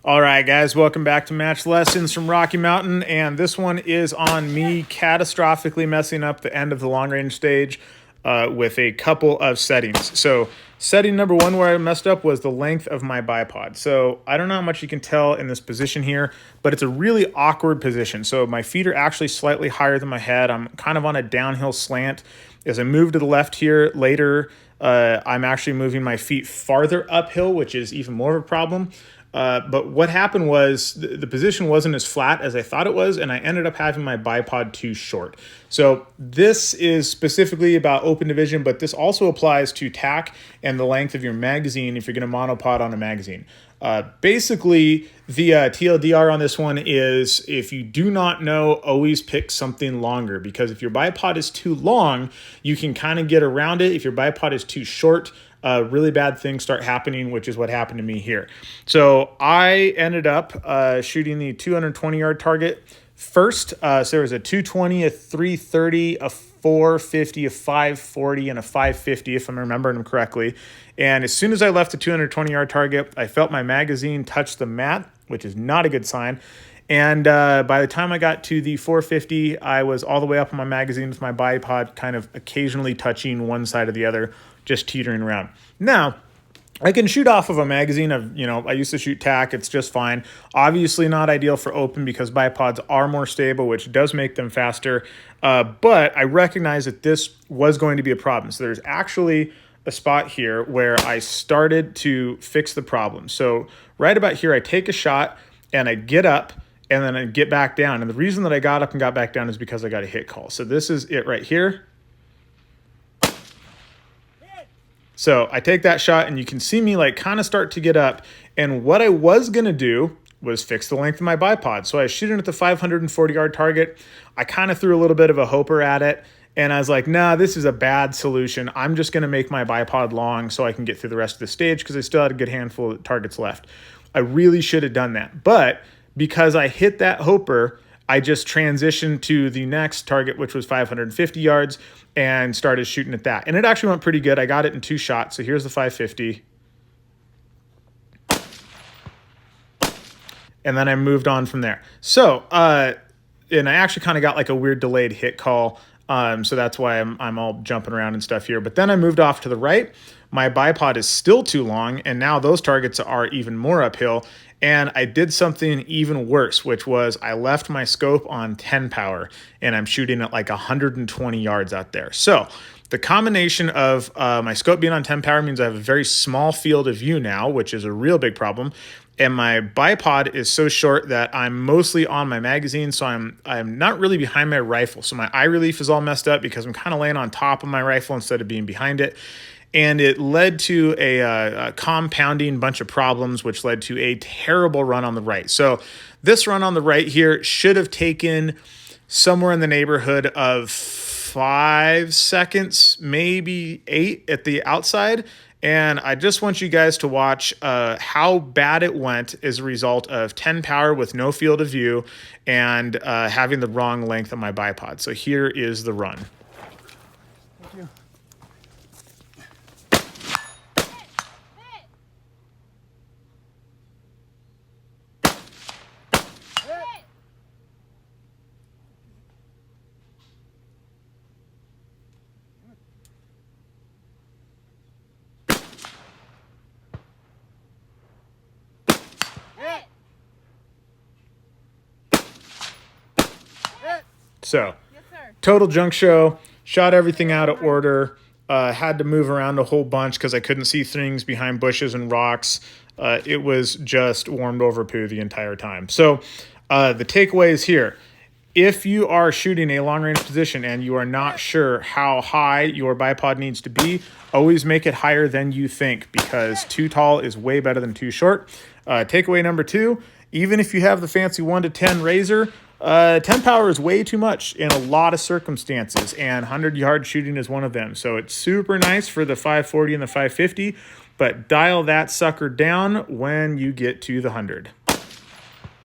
All right, guys, welcome back to Match Lessons from Rocky Mountain, and this one is on me catastrophically messing up the end of the long-range stage with a couple of settings. So setting number one where I messed up was the length of my bipod. So I don't know how much you can tell in this position here, but it's a really awkward position. So my feet are actually slightly higher than my head. I'm kind of on a downhill slant. As I move to the left here later, I'm actually moving my feet farther uphill, which is even more of a problem. But what happened was the position wasn't as flat as I thought it was, and I ended up having my bipod too short. So this is specifically about open division, but this also applies to tack and the length of your magazine if you're going to monopod on a magazine. Basically, the TLDR on this one is if you do not know, always pick something longer, because if your bipod is too long, you can kind of get around it. If your bipod is too short, really bad things start happening, which is what happened to me here. So I ended up shooting the 220-yard target first. So there was a 220, a 330, a 450, a 540, and a 550, if I'm remembering them correctly. And as soon as I left the 220-yard target, I felt my magazine touch the mat, which is not a good sign. And by the time I got to the 450, I was all the way up on my magazine with my bipod kind of occasionally touching one side or the other, just teetering around. Now, I can shoot off of a magazine I used to shoot tack. It's just fine. Obviously not ideal for open because bipods are more stable, which does make them faster. But I recognize that this was going to be a problem. So there's actually a spot here where I started to fix the problem. So right about here, I take a shot and I get up and then I get back down. And the reason that I got up and got back down is because I got a hit call. So this is it right here. So I take that shot and you can see me like kind of start to get up. And what I was going to do was fix the length of my bipod. So I was shooting at the 540-yard target. I kind of threw a little bit of a hoper at it. And I was like, nah, this is a bad solution. I'm just going to make my bipod long so I can get through the rest of the stage because I still had a good handful of targets left. I really should have done that. But because I hit that hoper, I just transitioned to the next target, which was 550 yards, and started shooting at that. And it actually went pretty good. I got it in two shots. So here's the 550. And then I moved on from there. So, and I actually kind of got like a weird delayed hit call. So that's why I'm all jumping around and stuff here. But then I moved off to the right. My bipod is still too long, and now those targets are even more uphill. And I did something even worse, which was I left my scope on 10 power, and I'm shooting at like 120 yards out there. So the combination of my scope being on 10 power means I have a very small field of view now, which is a real big problem. And my bipod is so short that I'm mostly on my magazine, so I'm not really behind my rifle. So my eye relief is all messed up because I'm kind of laying on top of my rifle instead of being behind it. And it led to a compounding bunch of problems, which led to a terrible run on the right. So this run on the right here should have taken somewhere in the neighborhood of 5 seconds, maybe 8 at the outside. And I just want you guys to watch how bad it went as a result of 10 power with no field of view and having the wrong length of my bipod. So here is the run. Thank you. So, total junk show, shot everything out of order, had to move around a whole bunch because I couldn't see things behind bushes and rocks. It was just warmed over poo the entire time. So, the takeaway is here. If you are shooting a long-range position and you are not sure how high your bipod needs to be, always make it higher than you think because too tall is way better than too short. Takeaway number 2, even if you have the fancy 1 to 10 razor, 10 power is way too much in a lot of circumstances, and 100-yard shooting is one of them. So it's super nice for the 540 and the 550, but dial that sucker down when you get to the 100.